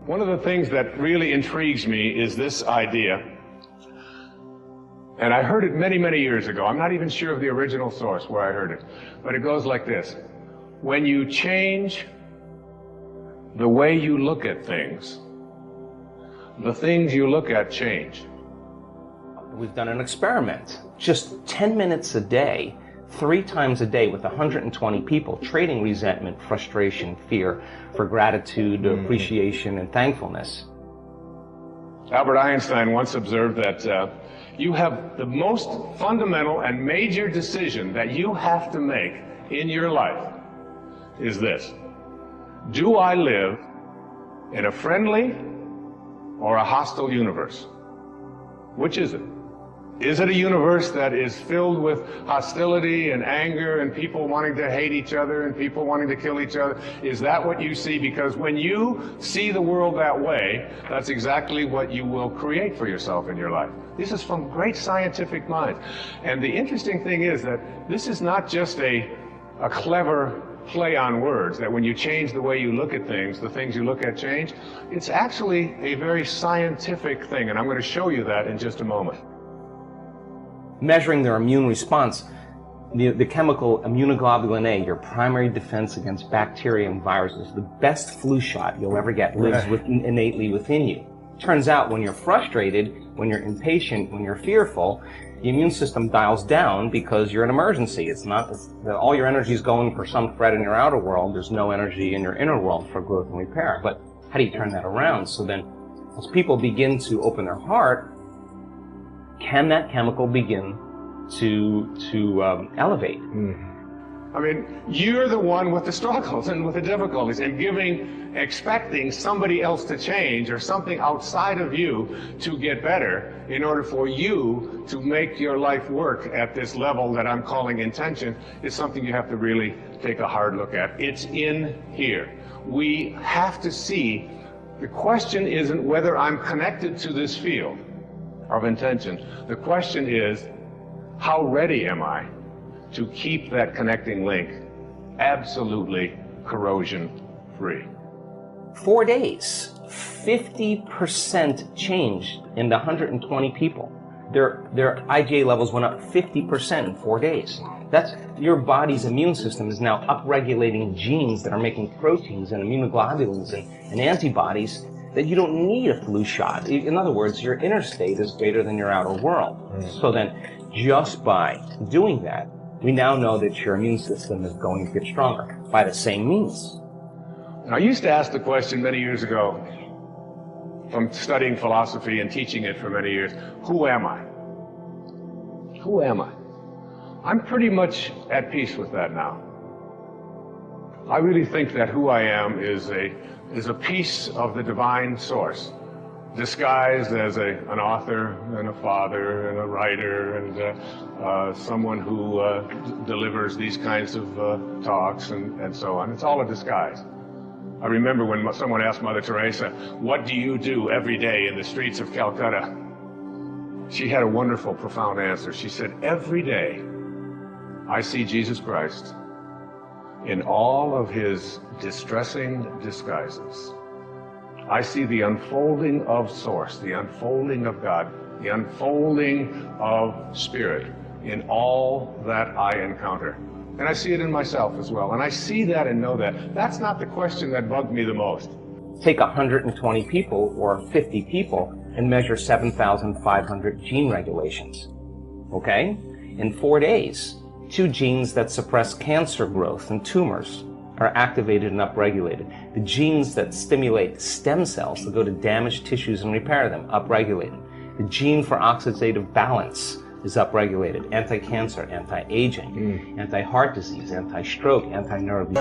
One of the things that really intrigues me is this idea, and I heard it many, many years ago. I'm not even sure of the original source where I heard it, but it goes like this. When you change the way you look at things, the things you look at change. We've done an experiment. Just 10 minutes a day, 3 times a day with 120 people, trading resentment, frustration, fear for gratitude, appreciation, and thankfulness. Albert Einstein once observed that you have the most fundamental and major decision that you have to make in your life is this. Do I live in a friendly or a hostile universe? Which is it? Is it a universe that is filled with hostility and anger and people wanting to hate each other and people wanting to kill each other? Is that what you see? Because when you see the world that way, that's exactly what you will create for yourself in your life. This is from great scientific minds. And the interesting thing is that this is not just a clever play on words, that when you change the way you look at things, the things you look at change. It's actually a very scientific thing, and I'm going to show you that in just a moment. Measuring their immune response, the chemical immunoglobulin A, your primary defense against bacteria and viruses, the best flu shot you'll ever get, lives innately within you. Turns out when you're frustrated, when you're impatient, when you're fearful, the immune system dials down because you're an emergency. It's not all your energy is going for some threat in your outer world. There's no energy in your inner world for growth and repair. But how do you turn that around? So then, as people begin to open their heart, can that chemical begin to elevate? I mean, you're the one with the struggles and with the difficulties, and expecting somebody else to change or something outside of you to get better in order for you to make your life work at this level that I'm calling intention is something you have to really take a hard look at. It's in here. We have to see, the question isn't whether I'm connected to this field of intention. The question is, how ready am I to keep that connecting link absolutely corrosion-free? 4 days, 50% changed in the 120 people. Their IgA levels went up 50% in 4 days. That's your body's immune system is now upregulating genes that are making proteins and immunoglobulins and antibodies that you don't need a flu shot. In other words, your inner state is greater than your outer world. So then, just by doing that, we now know that your immune system is going to get stronger by the same means. I used to ask the question many years ago, from studying philosophy and teaching it for many years, who am I? Who am I? I'm pretty much at peace with that now. I really think that who I am is a piece of the divine source, disguised as an author and a father and a writer and someone who delivers these kinds of talks and so on. It's all a disguise. I remember when someone asked Mother Teresa, what do you do every day in the streets of Calcutta? She had a wonderful, profound answer. She said, every day I see Jesus Christ in all of his distressing disguises. I see the unfolding of Source, the unfolding of God, the unfolding of Spirit in all that I encounter. And I see it in myself as well. And I see that and know that. That's not the question that bugged me the most. Take 120 people or 50 people and measure 7,500 gene regulations. Okay? In 4 days, 2 genes that suppress cancer growth and tumors are activated and upregulated. The genes that stimulate stem cells to go to damaged tissues and repair them, upregulated. The gene for oxidative balance is upregulated. Anti-cancer, anti-aging, anti-heart disease, anti-stroke, anti-nerve.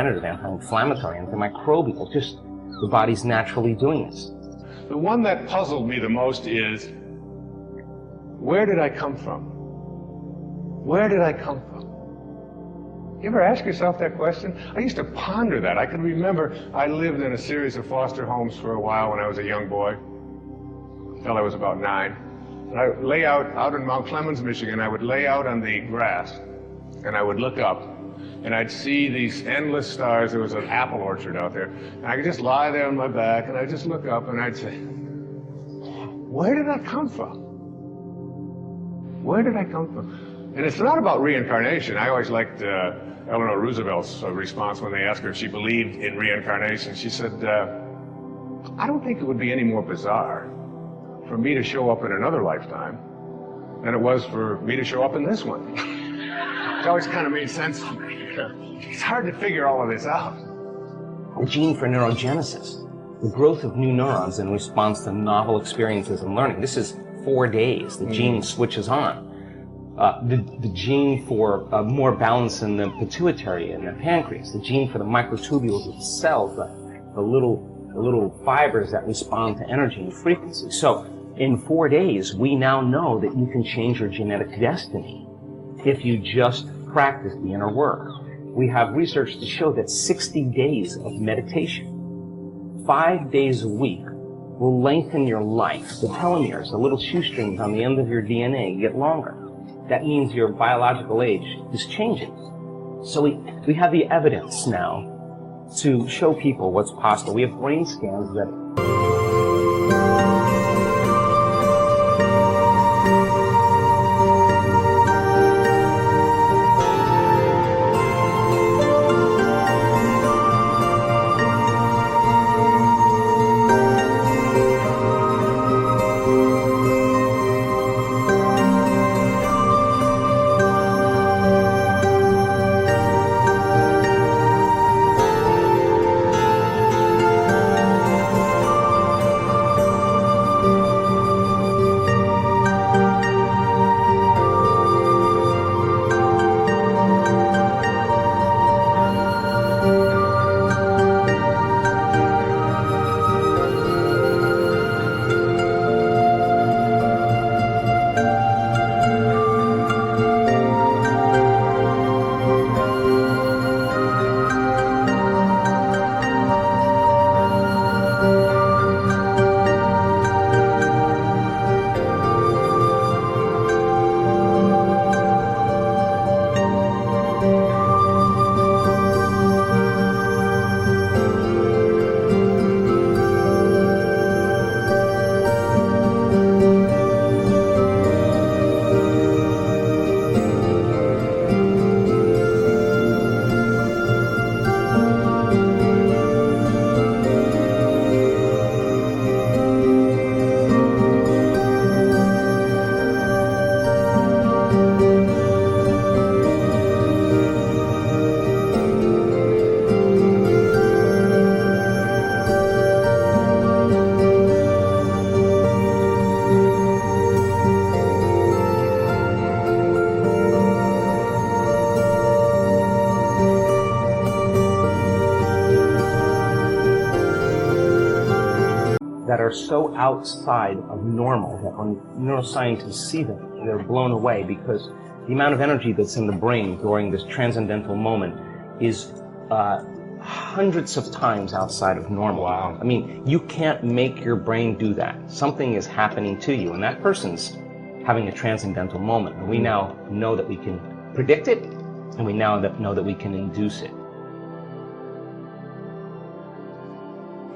anti-regenerative, anti-inflammatory, antimicrobial, just the body's naturally doing this. The one that puzzled me the most is, where did I come from? Where did I come from? You ever ask yourself that question? I used to ponder that. I can remember I lived in a series of foster homes for a while when I was a young boy, until I was about 9. And I would lay out in Mount Clemens, Michigan, I would lay out on the grass, and I would look up, and I'd see these endless stars. There was an apple orchard out there. And I could just lie there on my back, and I'd just look up, and I'd say, where did I come from? Where did I come from? And it's not about reincarnation. I always liked Eleanor Roosevelt's response when they asked her if she believed in reincarnation. She said, I don't think it would be any more bizarre for me to show up in another lifetime than it was for me to show up in this one. It always kind of made sense to me. It's hard to figure all of this out. The gene for neurogenesis, the growth of new neurons in response to novel experiences and learning. This is 4 days. The gene switches on. The gene for more balance in the pituitary and the pancreas, the gene for the microtubules of the cells, the little fibers that respond to energy and frequency. So in 4 days, we now know that you can change your genetic destiny if you just practice the inner work. We have research to show that 60 days of meditation, 5 days a week, will lengthen your life. The telomeres, the little shoestrings on the end of your DNA, get longer. That means your biological age is changing. So we have the evidence now to show people what's possible. We have brain scans that that are so outside of normal that when neuroscientists see them, they're blown away, because the amount of energy that's in the brain during this transcendental moment is hundreds of times outside of normal. Wow. I mean, you can't make your brain do that. Something is happening to you, and that person's having a transcendental moment. And we now know that we can predict it, and we now know that we can induce it.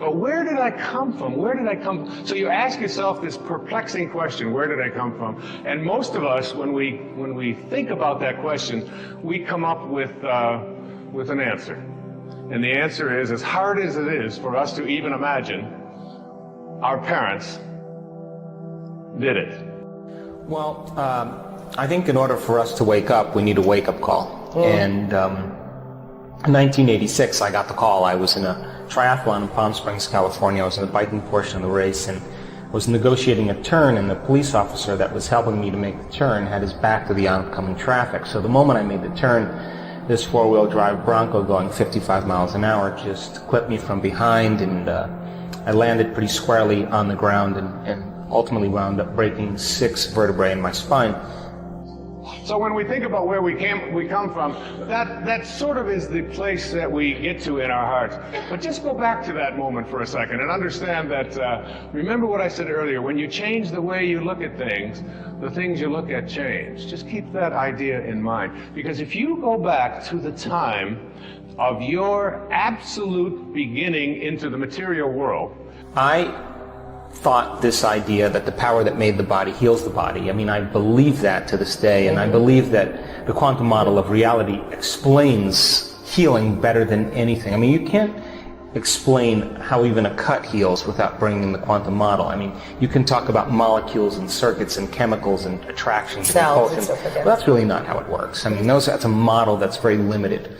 But where did I come from? Where did I come from? So you ask yourself this perplexing question, where did I come from? And most of us, when we think about that question, we come up with an answer. And the answer is, as hard as it is for us to even imagine, our parents did it. Well, I think in order for us to wake up, we need a wake-up call. And in 1986, I got the call. I was in a triathlon in Palm Springs, California. I was in the biking portion of the race and was negotiating a turn, and the police officer that was helping me to make the turn had his back to the oncoming traffic. So the moment I made the turn, this four-wheel drive Bronco going 55 miles an hour just clipped me from behind, and I landed pretty squarely on the ground and ultimately wound up breaking 6 vertebrae in my spine. So when we think about where we come from, that sort of is the place that we get to in our hearts. But just go back to that moment for a second and understand that, remember what I said earlier, when you change the way you look at things, the things you look at change. Just keep that idea in mind. Because if you go back to the time of your absolute beginning into the material world, I thought this idea that the power that made the body heals the body. I mean, I believe that to this day, and I believe that the quantum model of reality explains healing better than anything. I mean, you can't explain how even a cut heals without bringing in the quantum model. I mean, you can talk about molecules and circuits and chemicals and attractions and Cells repulsion, and so forth, yeah. but that's really not how it works. I mean, that's a model that's very limited.